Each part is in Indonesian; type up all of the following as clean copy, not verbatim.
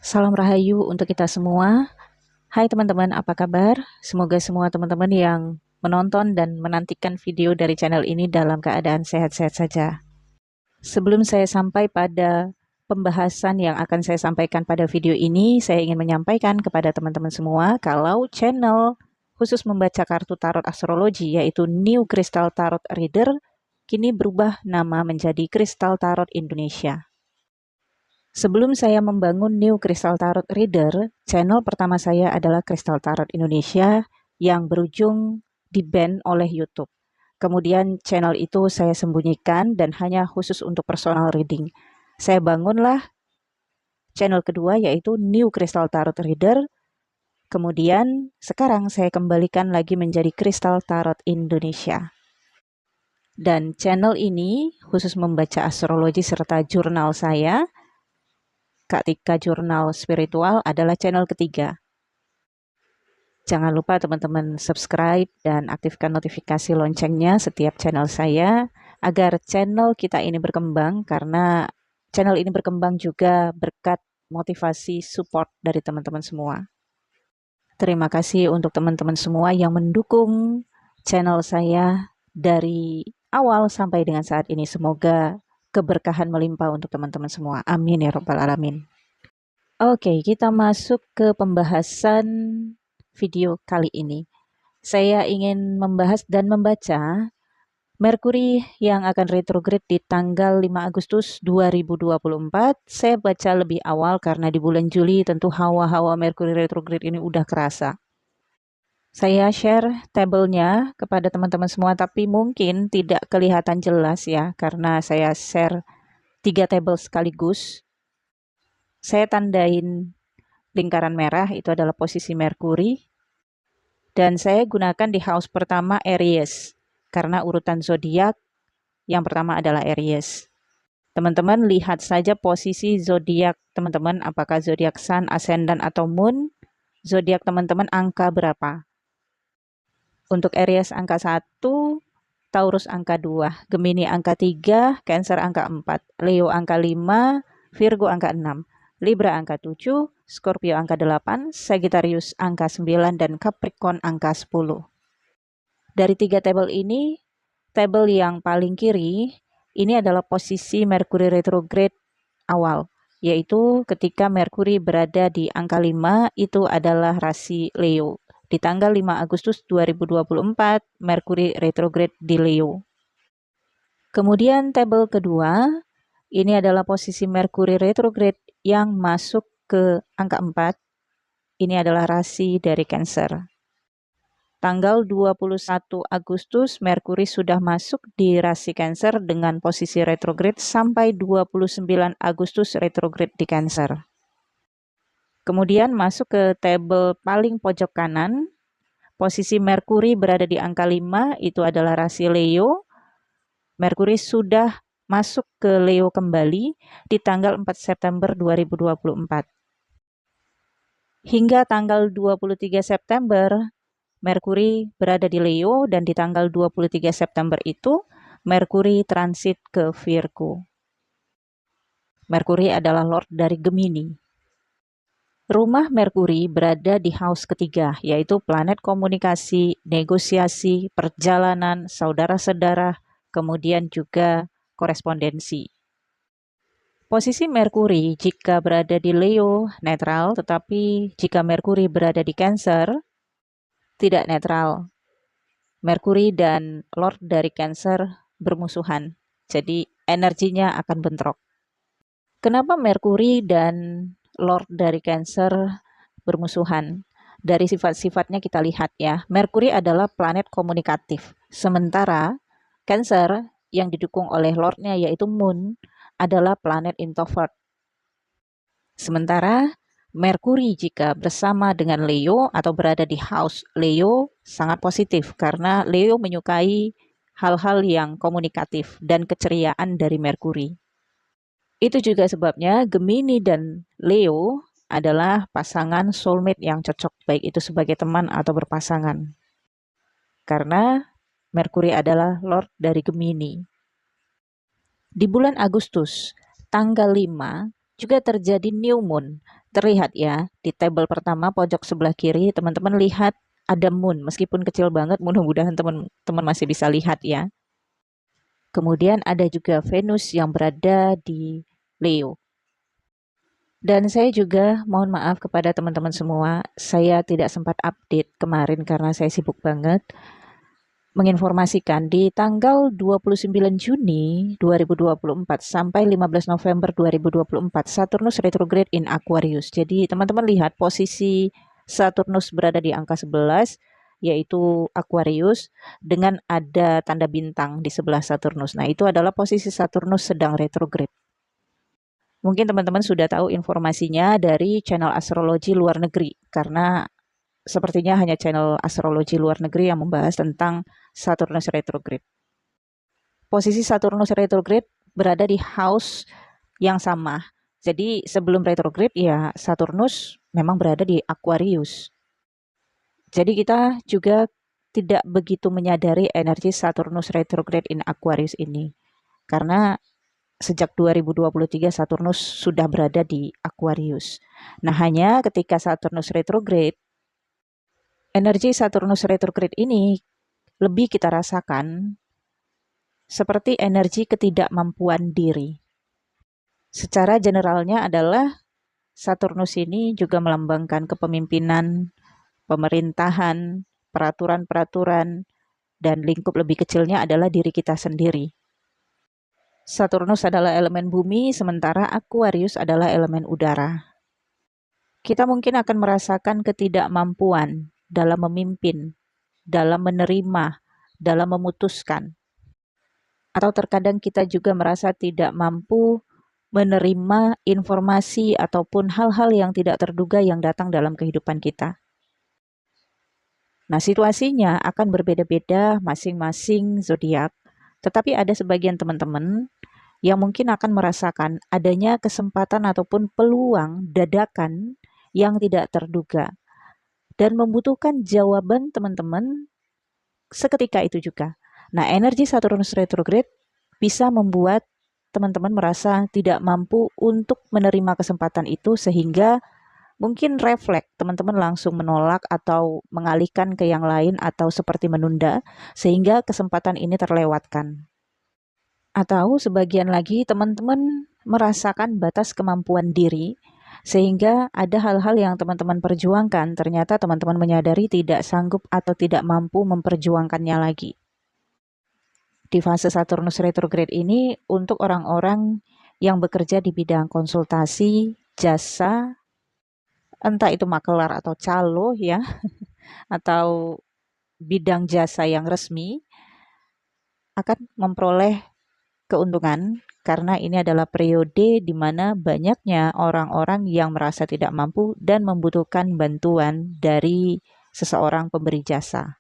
Salam Rahayu untuk kita semua. Hai teman-teman, apa kabar? Semoga semua teman-teman yang menonton dan menantikan video dari channel ini dalam keadaan sehat-sehat saja. Sebelum saya sampai pada pembahasan yang akan saya sampaikan pada video ini, saya ingin menyampaikan kepada teman-teman semua kalau channel khusus membaca kartu tarot astrologi yaitu New Crystal Tarot Reader kini berubah nama menjadi Crystal Tarot Indonesia. Sebelum saya membangun New Crystal Tarot Reader, channel pertama saya adalah Crystal Tarot Indonesia yang berujung di-ban oleh YouTube. Kemudian channel itu saya sembunyikan dan hanya khusus untuk personal reading. Saya bangunlah channel kedua yaitu New Crystal Tarot Reader. Kemudian sekarang saya kembalikan lagi menjadi Crystal Tarot Indonesia. Dan channel ini khusus membaca astrologi serta jurnal saya. Kak Tika Jurnal Spiritual adalah channel ketiga. Jangan lupa teman-teman subscribe dan aktifkan notifikasi loncengnya setiap channel saya agar channel kita ini berkembang, karena channel ini berkembang juga berkat motivasi support dari teman-teman semua. Terima kasih untuk teman-teman semua yang mendukung channel saya dari awal sampai dengan saat ini. Semoga keberkahan melimpah untuk teman-teman semua. Amin ya Rabbal Alamin. Oke, kita masuk ke pembahasan video kali ini. Saya ingin membahas dan membaca Merkuri yang akan retrograde di tanggal 5 Agustus 2024. Saya baca lebih awal karena di bulan Juli tentu hawa-hawa Merkuri retrograde ini udah kerasa. Saya share tabelnya kepada teman-teman semua, tapi mungkin tidak kelihatan jelas ya, karena saya share 3 tabel sekaligus. Saya tandain lingkaran merah, itu adalah posisi Merkuri. Dan saya gunakan di house pertama Aries, karena urutan zodiak yang pertama adalah Aries. Teman-teman lihat saja posisi zodiak teman-teman, apakah zodiak Sun, Ascendant, atau Moon. Zodiak teman-teman angka berapa? Untuk Aries angka 1, Taurus angka 2, Gemini angka 3, Cancer angka 4, Leo angka 5, Virgo angka 6, Libra angka 7, Scorpio angka 8, Sagittarius angka 9, dan Capricorn angka 10. Dari 3 tabel ini, tabel yang paling kiri, ini adalah posisi Merkuri retrograde awal, yaitu ketika Merkuri berada di angka 5, itu adalah rasi Leo. Di tanggal 5 Agustus 2024, Merkuri retrograde di Leo. Kemudian tabel kedua, ini adalah posisi Merkuri retrograde yang masuk ke angka 4. Ini adalah rasi dari Cancer. Tanggal 21 Agustus, Merkuri sudah masuk di rasi Cancer dengan posisi retrograde sampai 29 Agustus retrograde di Cancer. Kemudian masuk ke tabel paling pojok kanan, posisi Merkuri berada di angka 5, itu adalah rasi Leo. Merkuri sudah masuk ke Leo kembali di tanggal 4 September 2024. Hingga tanggal 23 September, Merkuri berada di Leo, dan di tanggal 23 September itu, Merkuri transit ke Virgo. Merkuri adalah Lord dari Gemini. Rumah Merkuri berada di house ketiga, yaitu planet komunikasi, negosiasi, perjalanan, saudara-saudara, kemudian juga korespondensi. Posisi Merkuri jika berada di Leo netral, tetapi jika Merkuri berada di Cancer tidak netral. Merkuri dan Lord dari Cancer bermusuhan, jadi energinya akan bentrok. Kenapa Merkuri dan Lord dari Cancer bermusuhan? Dari sifat-sifatnya kita lihat ya. Merkuri adalah planet komunikatif, sementara Cancer yang didukung oleh Lordnya yaitu Moon adalah planet introvert. Sementara Merkuri jika bersama dengan Leo atau berada di house Leo sangat positif, karena Leo menyukai hal-hal yang komunikatif dan keceriaan dari Merkuri. Itu juga sebabnya Gemini dan Leo adalah pasangan soulmate yang cocok, baik itu sebagai teman atau berpasangan. Karena Merkuri adalah Lord dari Gemini. Di bulan Agustus, tanggal 5, Juga terjadi new moon. Terlihat ya, di tabel pertama pojok sebelah kiri, teman-teman lihat ada moon. Meskipun kecil banget, mudah-mudahan teman-teman masih bisa lihat ya. Kemudian ada juga Venus yang berada di Leo. Dan saya juga mohon maaf kepada teman-teman semua, saya tidak sempat update kemarin karena saya sibuk banget menginformasikan di tanggal 29 Juni 2024 sampai 15 November 2024 Saturnus retrograde in Aquarius. Jadi teman-teman lihat posisi Saturnus berada di angka 11 yaitu Aquarius dengan ada tanda bintang di sebelah Saturnus. Nah, itu adalah posisi Saturnus sedang retrograde. Mungkin teman-teman sudah tahu informasinya dari channel astrologi luar negeri karena sepertinya hanya channel astrologi luar negeri yang membahas tentang Saturnus retrograde. Posisi Saturnus retrograde berada di house yang sama. Jadi sebelum retrograde ya Saturnus memang berada di Aquarius. Jadi kita juga tidak begitu menyadari energi Saturnus retrograde in Aquarius ini. Karena sejak 2023 Saturnus sudah berada di Aquarius. Nah, hanya ketika Saturnus retrograde, energi Saturnus retrograde ini lebih kita rasakan seperti energi ketidakmampuan diri. Secara generalnya adalah Saturnus ini juga melambangkan kepemimpinan, pemerintahan, peraturan-peraturan, dan lingkup lebih kecilnya adalah diri kita sendiri. Saturnus adalah elemen bumi, sementara Aquarius adalah elemen udara. Kita mungkin akan merasakan ketidakmampuan dalam memimpin, dalam menerima, dalam memutuskan. Atau terkadang kita juga merasa tidak mampu menerima informasi ataupun hal-hal yang tidak terduga yang datang dalam kehidupan kita. Nah, situasinya akan berbeda-beda masing-masing zodiak, tetapi ada sebagian teman-teman yang mungkin akan merasakan adanya kesempatan ataupun peluang dadakan yang tidak terduga dan membutuhkan jawaban teman-teman seketika itu juga. Nah, energi Saturnus retrograde bisa membuat teman-teman merasa tidak mampu untuk menerima kesempatan itu sehingga mungkin refleks teman-teman langsung menolak atau mengalihkan ke yang lain atau seperti menunda sehingga kesempatan ini terlewatkan. Atau sebagian lagi teman-teman merasakan batas kemampuan diri sehingga ada hal-hal yang teman-teman perjuangkan ternyata teman-teman menyadari tidak sanggup atau tidak mampu memperjuangkannya lagi. Di fase Saturnus retrograde ini untuk orang-orang yang bekerja di bidang konsultasi, jasa, entah itu makelar atau calo ya, atau bidang jasa yang resmi, akan memperoleh keuntungan karena ini adalah periode di mana banyaknya orang-orang yang merasa tidak mampu dan membutuhkan bantuan dari seseorang pemberi jasa.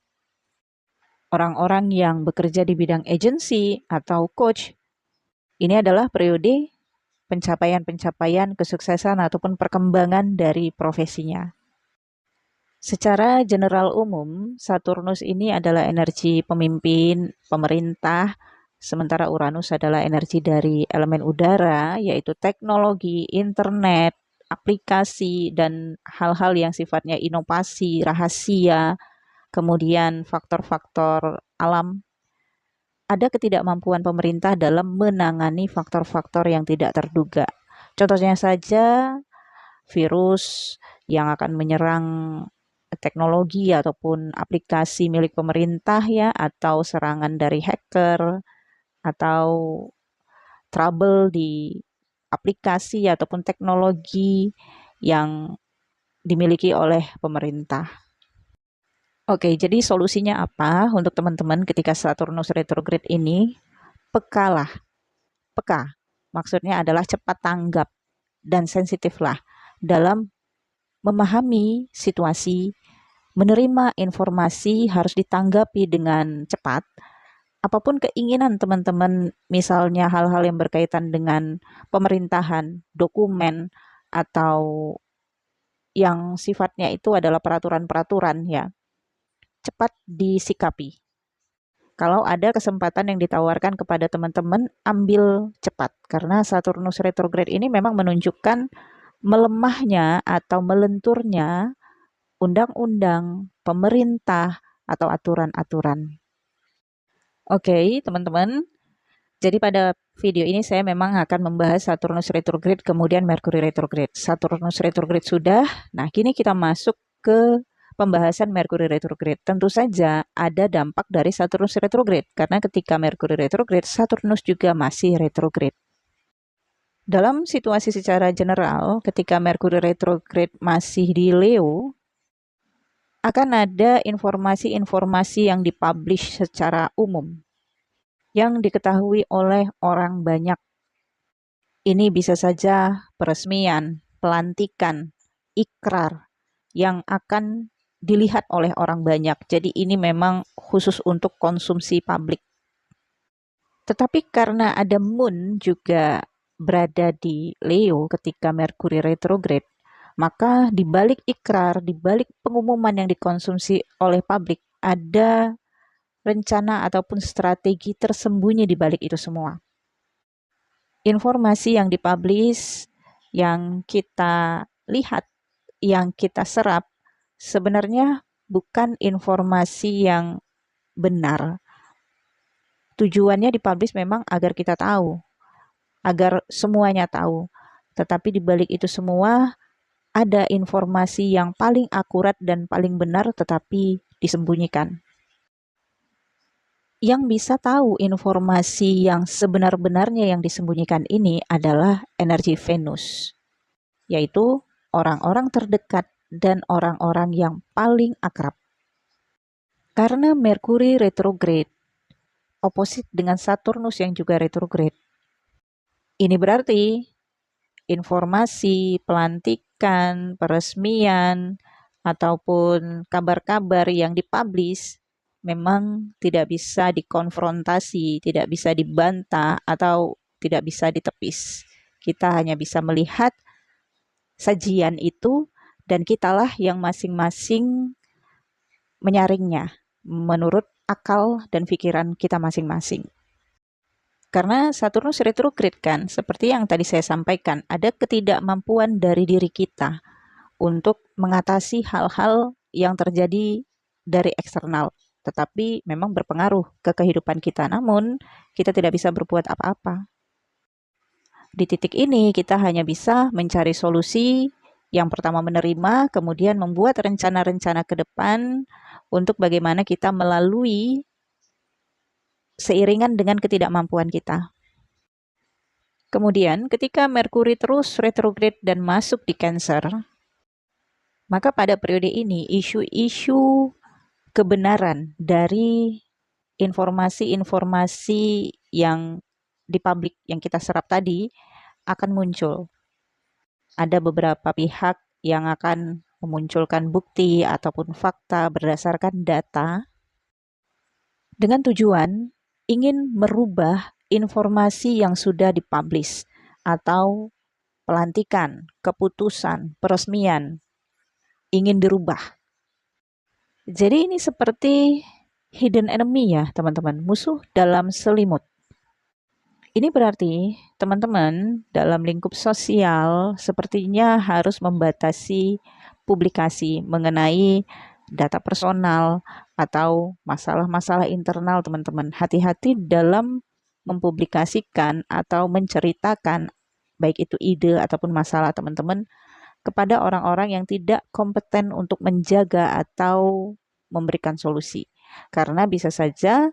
Orang-orang yang bekerja di bidang agensi atau coach, ini adalah periode pencapaian-pencapaian kesuksesan ataupun perkembangan dari profesinya. Secara general umum, Saturnus ini adalah energi pemimpin, pemerintah, sementara Uranus adalah energi dari elemen udara, yaitu teknologi, internet, aplikasi, dan hal-hal yang sifatnya inovasi, rahasia, kemudian faktor-faktor alam. Ada ketidakmampuan pemerintah dalam menangani faktor-faktor yang tidak terduga. Contohnya saja virus yang akan menyerang teknologi ataupun aplikasi milik pemerintah ya, atau serangan dari hacker, atau trouble di aplikasi ataupun teknologi yang dimiliki oleh pemerintah. Oke, jadi solusinya apa untuk teman-teman ketika Saturnus retrograde ini? Pekalah. Peka, maksudnya adalah cepat tanggap dan sensitiflah dalam memahami situasi, menerima informasi harus ditanggapi dengan cepat. Apapun keinginan teman-teman, misalnya hal-hal yang berkaitan dengan pemerintahan, dokumen, atau yang sifatnya itu adalah peraturan-peraturan ya, cepat disikapi. Kalau ada kesempatan yang ditawarkan kepada teman-teman, ambil cepat. Karena Saturnus retrograde ini memang menunjukkan melemahnya atau melenturnya undang-undang, pemerintah, atau aturan-aturan. Oke, teman-teman. Jadi pada video ini saya memang akan membahas Saturnus retrograde kemudian Mercury retrograde. Saturnus retrograde sudah, nah kini kita masuk ke pembahasan Mercury retrograde. Tentu saja ada dampak dari Saturnus retrograde karena ketika Mercury retrograde, Saturnus juga masih retrograde. Dalam situasi secara general, ketika Mercury retrograde masih di Leo, akan ada informasi-informasi yang dipublish secara umum yang diketahui oleh orang banyak. Ini bisa saja peresmian, pelantikan, ikrar yang akan dilihat oleh orang banyak. Jadi ini memang khusus untuk konsumsi publik. Tetapi karena ada Moon juga berada di Leo ketika Mercury retrograde, maka di balik ikrar, di balik pengumuman yang dikonsumsi oleh publik, ada rencana ataupun strategi tersembunyi di balik itu semua. Informasi yang dipublish, yang kita lihat, yang kita serap, sebenarnya bukan informasi yang benar. Tujuannya dipublish memang agar kita tahu, agar semuanya tahu. Tetapi di balik itu semua, ada informasi yang paling akurat dan paling benar tetapi disembunyikan. Yang bisa tahu informasi yang sebenar-benarnya yang disembunyikan ini adalah energi Venus, yaitu orang-orang terdekat dan orang-orang yang paling akrab. Karena Mercury retrograde, oposit dengan Saturnus yang juga retrograde, ini berarti informasi, pelantikan, peresmian, ataupun kabar-kabar yang dipublish memang tidak bisa dikonfrontasi, tidak bisa dibantah, atau tidak bisa ditepis. Kita hanya bisa melihat sajian itu dan kitalah yang masing-masing menyaringnya menurut akal dan pikiran kita masing-masing. Karena Saturnus retrograde kan, seperti yang tadi saya sampaikan, ada ketidakmampuan dari diri kita untuk mengatasi hal-hal yang terjadi dari eksternal, tetapi memang berpengaruh ke kehidupan kita. Namun, kita tidak bisa berbuat apa-apa. Di titik ini, kita hanya bisa mencari solusi. Yang pertama menerima, kemudian membuat rencana-rencana ke depan untuk bagaimana kita melalui seiringan dengan ketidakmampuan kita. Kemudian, ketika Merkuri terus retrograde dan masuk di Cancer, maka pada periode ini isu-isu kebenaran dari informasi-informasi yang di publik yang kita serap tadi akan muncul. Ada beberapa pihak yang akan memunculkan bukti ataupun fakta berdasarkan data dengan tujuan ingin merubah informasi yang sudah dipublish atau pelantikan, keputusan, peresmian ingin dirubah. Jadi ini seperti hidden enemy ya teman-teman, musuh dalam selimut. Ini berarti teman-teman dalam lingkup sosial sepertinya harus membatasi publikasi mengenai data personal atau masalah-masalah internal teman-teman. Hati-hati dalam mempublikasikan atau menceritakan baik itu ide ataupun masalah teman-teman kepada orang-orang yang tidak kompeten untuk menjaga atau memberikan solusi. Karena bisa saja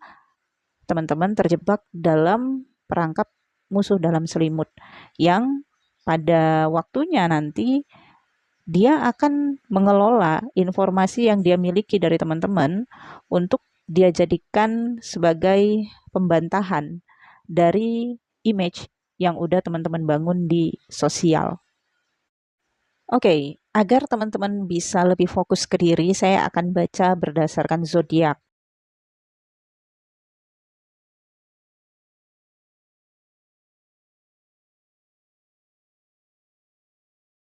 teman-teman terjebak dalam perangkap musuh dalam selimut yang pada waktunya nanti dia akan mengelola informasi yang dia miliki dari teman-teman untuk dia jadikan sebagai pembantahan dari image yang udah teman-teman bangun di sosial. Oke, agar teman-teman bisa lebih fokus ke diri, saya akan baca berdasarkan zodiak.